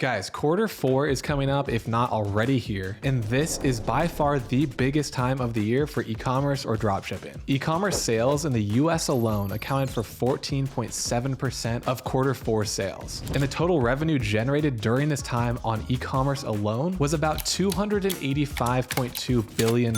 Guys, quarter four is coming up, if not already here, and this is by far the biggest time of the year for e-commerce or dropshipping. E-commerce sales in the US alone accounted for 14.7% of quarter four sales, and the total revenue generated during this time on e-commerce alone was about $285.2 billion.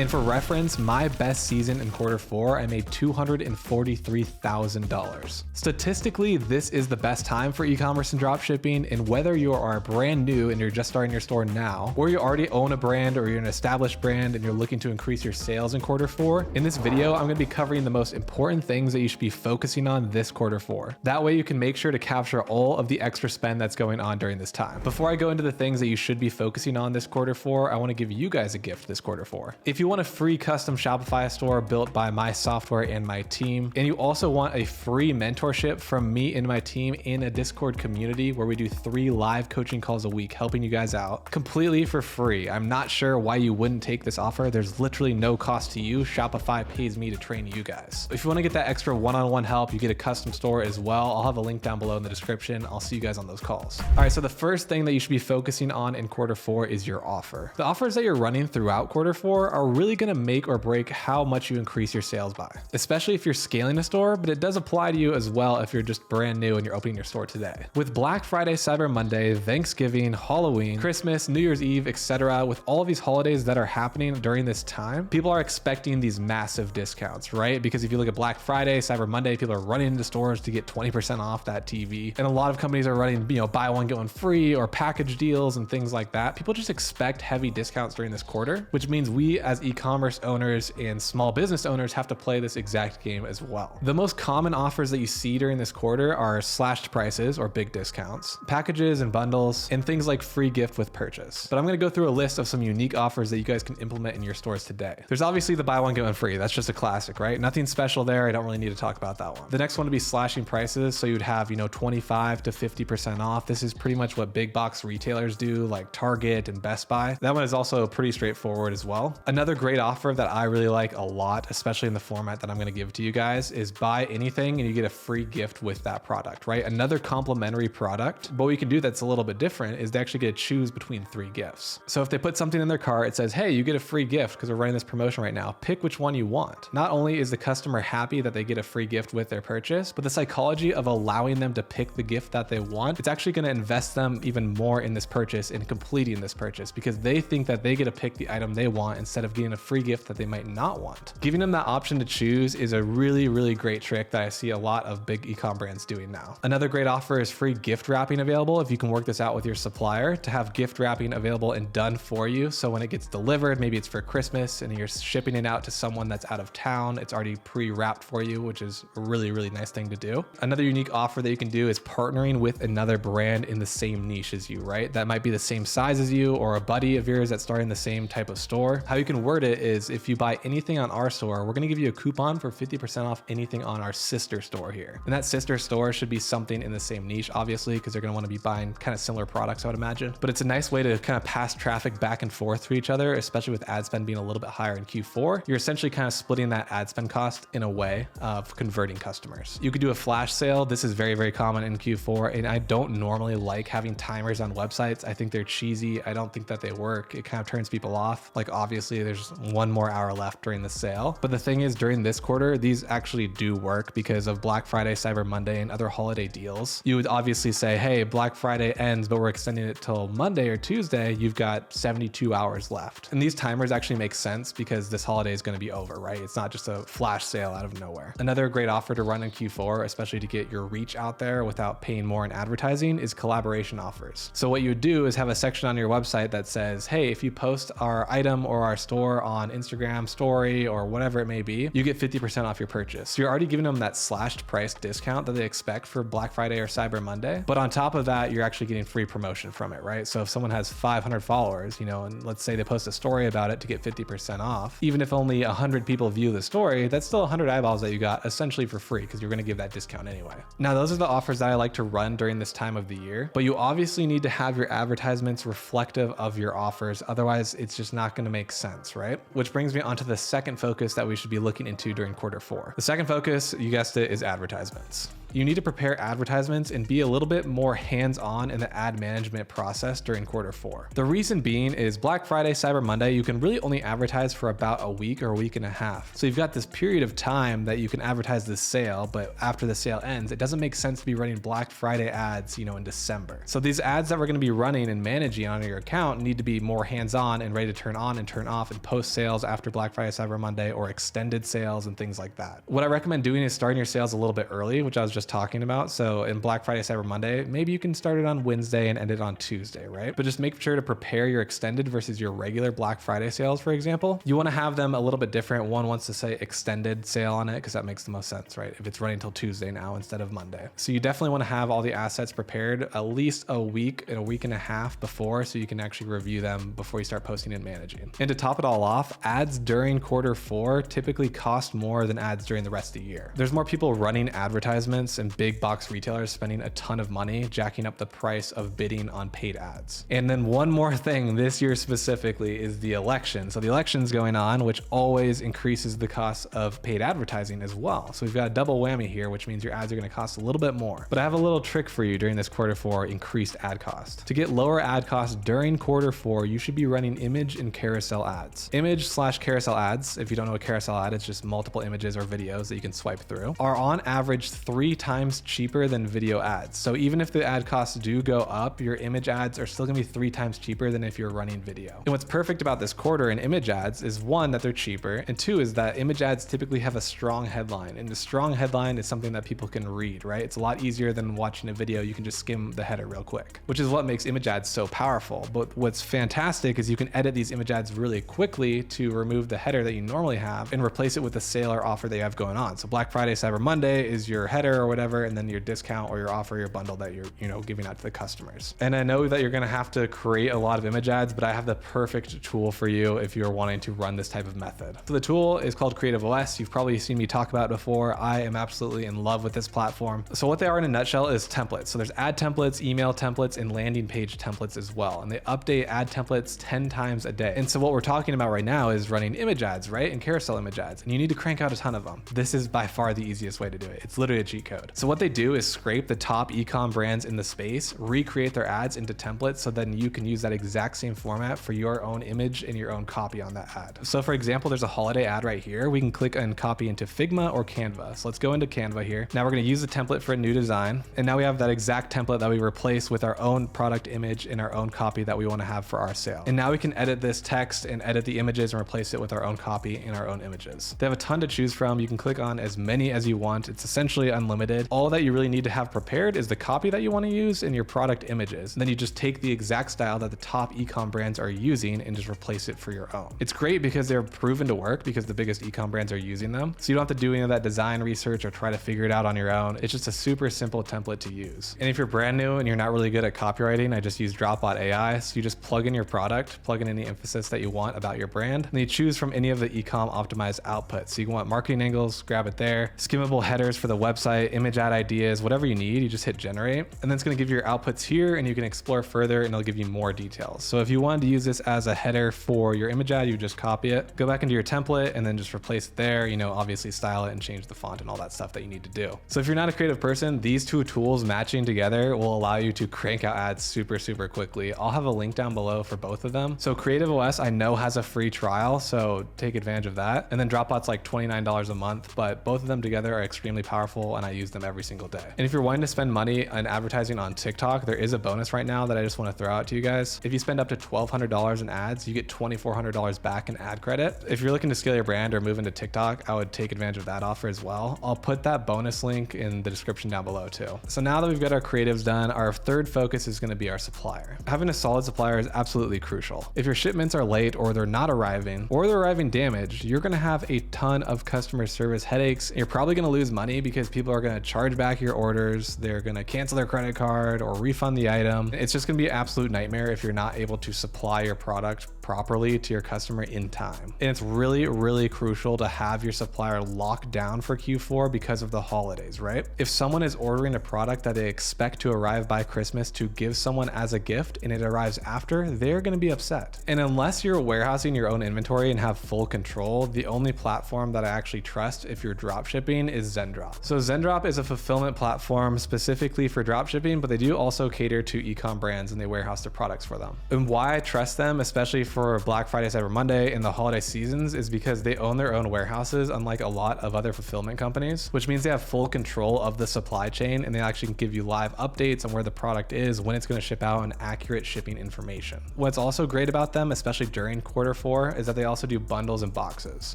And for reference, my best season in quarter four, I made $243,000. Statistically, this is the best time for e-commerce and dropshipping, and whether you are brand new and you're just starting your store now, or you already own a brand or you're an established brand and you're looking to increase your sales in quarter four, in this video, I'm gonna be covering the most important things that you should be focusing on this quarter four. That way you can make sure to capture all of the extra spend that's going on during this time. Before I go into the things that you should be focusing on this quarter four, I wanna give you guys a gift this quarter four. If you want a free custom Shopify store built by my software and my team, and you also want a free mentorship from me and my team in a Discord community where we do 3 live coaching calls a week, helping you guys out completely for free. I'm not sure why you wouldn't take this offer. There's literally no cost to you. Shopify pays me to train you guys. If you want to get that extra one-on-one help, you get a custom store as well. I'll have a link down below in the description. I'll see you guys on those calls. All right, so the first thing that you should be focusing on in quarter four is your offer. The offers that you're running throughout quarter four are really going to make or break how much you increase your sales by, especially if you're scaling a store, but it does apply to you as well if you're just brand new and you're opening your store today. With Black Friday, Cyber Monday, Thanksgiving, Halloween, Christmas, New Year's Eve, etc., with all of these holidays that are happening during this time, people are expecting these massive discounts, right? Because if you look at Black Friday, Cyber Monday, people are running into stores to get 20% off that TV. And a lot of companies are running, buy one, get one free or package deals and things like that. People just expect heavy discounts during this quarter, which means we as e-commerce owners and small business owners have to play this exact game as well. The most common offers that you see during this quarter are slashed prices or big discounts, packages and bundles, and things like free gift with purchase. But I'm gonna go through a list of some unique offers that you guys can implement in your stores today. There's obviously the buy one, get one free. That's just a classic, right? Nothing special there. I don't really need to talk about that one. The next one would be slashing prices. So you'd have, 25 to 50% off. This is pretty much what big box retailers do, like Target and Best Buy. That one is also pretty straightforward as well. Another great offer that I really like a lot, especially in the format that I'm gonna give to you guys, is buy anything and you get a free gift with that product, right? Another complimentary product. But what you can do that's a little bit different is they actually get to choose between 3 gifts. So if they put something in their cart, it says, hey, you get a free gift because we're running this promotion right now. Pick which one you want. Not only is the customer happy that they get a free gift with their purchase, but the psychology of allowing them to pick the gift that they want, it's actually going to invest them even more in this purchase and completing this purchase because they think that they get to pick the item they want instead of getting a free gift that they might not want. Giving them that option to choose is a really, really great trick that I see a lot of big e-com brands doing now. Another great offer is free gift wrapping available if you can work this out with your supplier to have gift wrapping available and done for you. So when it gets delivered, maybe it's for Christmas and you're shipping it out to someone that's out of town, it's already pre-wrapped for you, which is a really, really nice thing to do. Another unique offer that you can do is partnering with another brand in the same niche as you, right? That might be the same size as you or a buddy of yours that's starting the same type of store. How you can word it is if you buy anything on our store, we're gonna give you a coupon for 50% off anything on our sister store here. And that sister store should be something in the same niche, obviously, because they're gonna wanna be buying kind of similar products, I would imagine. But it's a nice way to kind of pass traffic back and forth to each other, especially with ad spend being a little bit higher in Q4. You're essentially kind of splitting that ad spend cost in a way of converting customers. You could do a flash sale. This is very, very common in Q4. And I don't normally like having timers on websites. I think they're cheesy. I don't think that they work. It kind of turns people off. Like obviously there's 1 more hour left during the sale. But the thing is during this quarter, these actually do work because of Black Friday, Cyber Monday, and other holiday deals. You would obviously say, hey, Black Friday ends, but we're extending it till Monday or Tuesday. You've got 72 hours left. And these timers actually make sense because this holiday is going to be over, right? It's not just a flash sale out of nowhere. Another great offer to run in Q4, especially to get your reach out there without paying more in advertising, is collaboration offers. So what you would do is have a section on your website that says, hey, if you post our item or our store on Instagram story or whatever it may be, you get 50% off your purchase. So you're already giving them that slashed price discount that they expect for Black Friday or Cyber Monday. But on top of that, you're actually getting free promotion from it, right? So if someone has 500 followers, and let's say they post a story about it to get 50% off, even if only 100 people view the story, that's still 100 eyeballs that you got essentially for free because you're going to give that discount anyway. Now, those are the offers that I like to run during this time of the year, but you obviously need to have your advertisements reflective of your offers. Otherwise, it's just not going to make sense, right? Which brings me onto the second focus that we should be looking into during quarter four. The second focus, you guessed it, is advertisements. You need to prepare advertisements and be a little bit more hands-on in the ad management process during Q4. The reason being is Black Friday, Cyber Monday, you can really only advertise for about a week or a week and a half. So you've got this period of time that you can advertise this sale, but after the sale ends, it doesn't make sense to be running Black Friday ads, in December. So these ads that we're going to be running and managing on your account need to be more hands-on and ready to turn on and turn off and post sales after Black Friday, Cyber Monday, or extended sales and things like that. What I recommend doing is starting your sales a little bit early, which I was just talking about. So in Black Friday, Cyber Monday, maybe you can start it on Wednesday and end it on Tuesday, right? But just make sure to prepare your extended versus your regular Black Friday sales, for example. You want to have them a little bit different. One wants to say extended sale on it because that makes the most sense, right? If it's running until Tuesday now instead of Monday. So you definitely want to have all the assets prepared at least a week and a week and a half before, so you can actually review them before you start posting and managing. And to top it all off, ads during Q4 typically cost more than ads during the rest of the year. There's more people running advertisements and big box retailers spending a ton of money, jacking up the price of bidding on paid ads. And then one more thing this year specifically is the election. So the election's going on, which always increases the cost of paid advertising as well. So we've got a double whammy here, which means your ads are going to cost a little bit more. But I have a little trick for you during this Q4 increased ad cost. To get lower ad costs during Q4, you should be running image and carousel ads. Image/carousel ads, if you don't know a carousel ad, it's just multiple images or videos that you can swipe through, are on average 3 times cheaper than video ads. So even if the ad costs do go up, your image ads are still going to be 3 times cheaper than if you're running video. And what's perfect about this quarter in image ads is 1, that they're cheaper, and 2 is that image ads typically have a strong headline, and the strong headline is something that people can read, right? It's a lot easier than watching a video. You can just skim the header real quick, which is what makes image ads so powerful. But what's fantastic is you can edit these image ads really quickly to remove the header that you normally have and replace it with the sale or offer that you have going on. So Black Friday, Cyber Monday is your header or whatever, and then your discount or your offer, your bundle that you're giving out to the customers. And I know that you're going to have to create a lot of image ads, but I have the perfect tool for you if you're wanting to run this type of method. So the tool is called Creative OS. You've probably seen me talk about it before. I am absolutely in love with this platform. So what they are in a nutshell is templates. So there's ad templates, email templates, and landing page templates as well. And they update ad templates 10 times a day. And so what we're talking about right now is running image ads, right? And carousel image ads. And you need to crank out a ton of them. This is by far the easiest way to do it. It's literally a cheat code. So what they do is scrape the top e-com brands in the space, recreate their ads into templates, so then you can use that exact same format for your own image and your own copy on that ad. So for example, there's a holiday ad right here. We can click and copy into Figma or Canva. So let's go into Canva here. Now we're going to use the template for a new design. And now we have that exact template that we replace with our own product image and our own copy that we want to have for our sale. And now we can edit this text and edit the images and replace it with our own copy and our own images. They have a ton to choose from. You can click on as many as you want. It's essentially unlimited. All that you really need to have prepared is the copy that you want to use and your product images. And then you just take the exact style that the top e-com brands are using and just replace it for your own. It's great because they're proven to work because the biggest e-com brands are using them. So you don't have to do any of that design research or try to figure it out on your own. It's just a super simple template to use. And if you're brand new and you're not really good at copywriting, I just use Dropbotai. So you just plug in your product, plug in any emphasis that you want about your brand, and then you choose from any of the e-com optimized outputs. So you want marketing angles, grab it there, skimmable headers for the website, image ad ideas, whatever you need, you just hit generate. And then it's going to give you your outputs here and you can explore further and it'll give you more details. So if you wanted to use this as a header for your image ad, you just copy it, go back into your template and then just replace it there, obviously style it and change the font and all that stuff that you need to do. So if you're not a creative person, these two tools matching together will allow you to crank out ads super quickly. I'll have a link down below for both of them. So Creative OS I know has a free trial, so take advantage of that. And then Dropbot's like $29 a month, but both of them together are extremely powerful and I use them every single day. And if you're wanting to spend money on advertising on TikTok, there is a bonus right now that I just want to throw out to you guys. If you spend up to $1,200 in ads, you get $2,400 back in ad credit. If you're looking to scale your brand or move into TikTok, I would take advantage of that offer as well. I'll put that bonus link in the description down below too. So now that we've got our creatives done, our third focus is going to be our supplier. Having a solid supplier is absolutely crucial. If your shipments are late or they're not arriving or they're arriving damaged, you're going to have a ton of customer service headaches. You're probably going to lose money because people are going to charge back your orders. They're going to cancel their credit card or refund the item. It's just going to be an absolute nightmare if you're not able to supply your product properly to your customer in time. And it's really, really crucial to have your supplier locked down for Q4 because of the holidays, right? If someone is ordering a product that they expect to arrive by Christmas to give someone as a gift and it arrives after, they're going to be upset. And unless you're warehousing your own inventory and have full control, the only platform that I actually trust if you're drop shipping is Zendrop. So Zendrop is a fulfillment platform specifically for drop shipping, but they do also cater to e-com brands and they warehouse their products for them. And why I trust them, especially for Black Friday, Cyber Monday and the holiday seasons, is because they own their own warehouses, unlike a lot of other fulfillment companies, which means they have full control of the supply chain and they actually can give you live updates on where the product is, when it's going to ship out, and accurate shipping information. What's also great about them, especially during Q4, is that they also do bundles and boxes.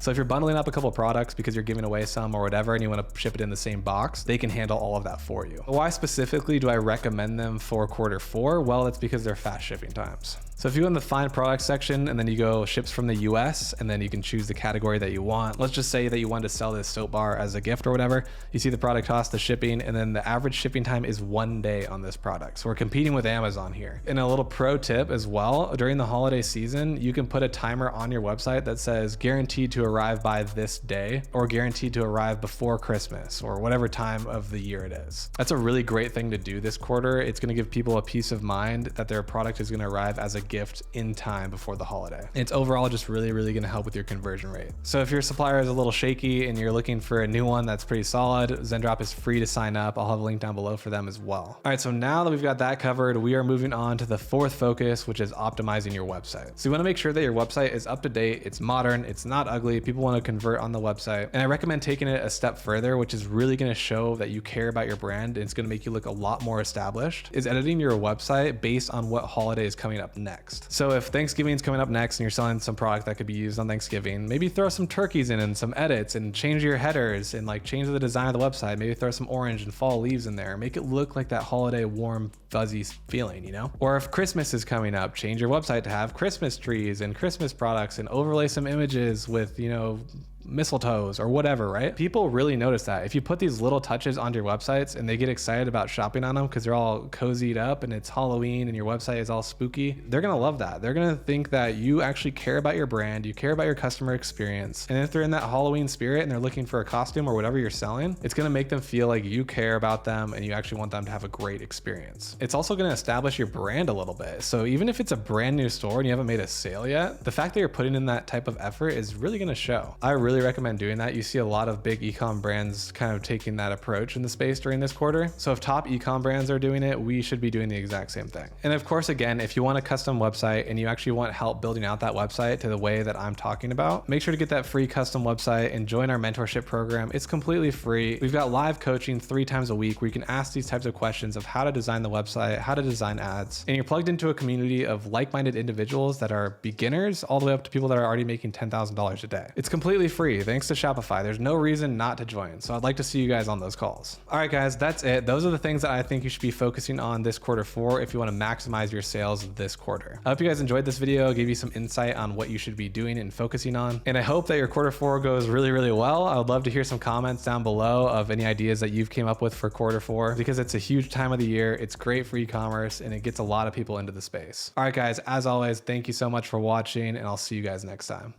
So if you're bundling up a couple products because you're giving away some or whatever and you want to ship it in the same box, they can handle all of that for you. Why specifically do I recommend them for Q4? Well, it's because they're fast shipping times. So if you go in the find products section and then you go ships from the US and then you can choose the category that you want. Let's just say that you wanted to sell this soap bar as a gift or whatever. You see the product cost, the shipping, and then the average shipping time is 1 day on this product. So we're competing with Amazon here. And a little pro tip as well, during the holiday season, you can put a timer on your website that says guaranteed to arrive by this day or guaranteed to arrive before Christmas or whatever time of the year it is. That's a really great thing to do this quarter. It's going to give people a peace of mind that their product is going to arrive as a gift in time before the holiday. And it's overall just really, really going to help with your conversion rate. So if your supplier is a little shaky and you're looking for a new one that's pretty solid, Zendrop is free to sign up. I'll have a link down below for them as well. All right, so now that we've got that covered, we are moving on to the fourth focus, which is optimizing your website. So you want to make sure that your website is up to date, it's modern, it's not ugly, people want to convert on the website. And I recommend taking it a step further, which is really going to show that you care about your brand and it's going to make you look a lot more established, is editing your website based on what holiday is coming up next. So if Thanksgiving is coming up next and you're selling some product that could be used on Thanksgiving, maybe throw some turkeys in and some edits and change your headers and like change the design of the website. Maybe throw some orange and fall leaves in there. Make it look like that holiday warm, fuzzy feeling, you know? Or if Christmas is coming up, change your website to have Christmas trees and Christmas products and overlay some images with, you know, mistletoes or whatever, right? People really notice that. If you put these little touches onto your websites and they get excited about shopping on them because they're all cozied up and it's Halloween and your website is all spooky, they're gonna love that. They're gonna think that you actually care about your brand, you care about your customer experience. And if they're in that Halloween spirit and they're looking for a costume or whatever you're selling, it's gonna make them feel like you care about them and you actually want them to have a great experience. It's also gonna establish your brand a little bit. So even if it's a brand new store and you haven't made a sale yet, the fact that you're putting in that type of effort is really gonna show. I really recommend doing that. You see a lot of big e-com brands kind of taking that approach in the space during this quarter. So if top e-com brands are doing it, we should be doing the exact same thing. And of course, again, if you want a custom website and you actually want help building out that website to the way that I'm talking about, make sure to get that free custom website and join our mentorship program. It's completely free. We've got live coaching 3 times a week where you can ask these types of questions of how to design the website, how to design ads, and you're plugged into a community of like-minded individuals that are beginners all the way up to people that are already making $10,000 a day. It's completely free. Thanks to Shopify. There's no reason not to join. So I'd like to see you guys on those calls. All right, guys, that's it. Those are the things that I think you should be focusing on this Q4 if you want to maximize your sales this quarter. I hope you guys enjoyed this video, gave you some insight on what you should be doing and focusing on. And I hope that your Q4 goes really, really well. I would love to hear some comments down below of any ideas that you've came up with for Q4 because it's a huge time of the year. It's great for e-commerce and it gets a lot of people into the space. All right, guys, as always, thank you so much for watching and I'll see you guys next time.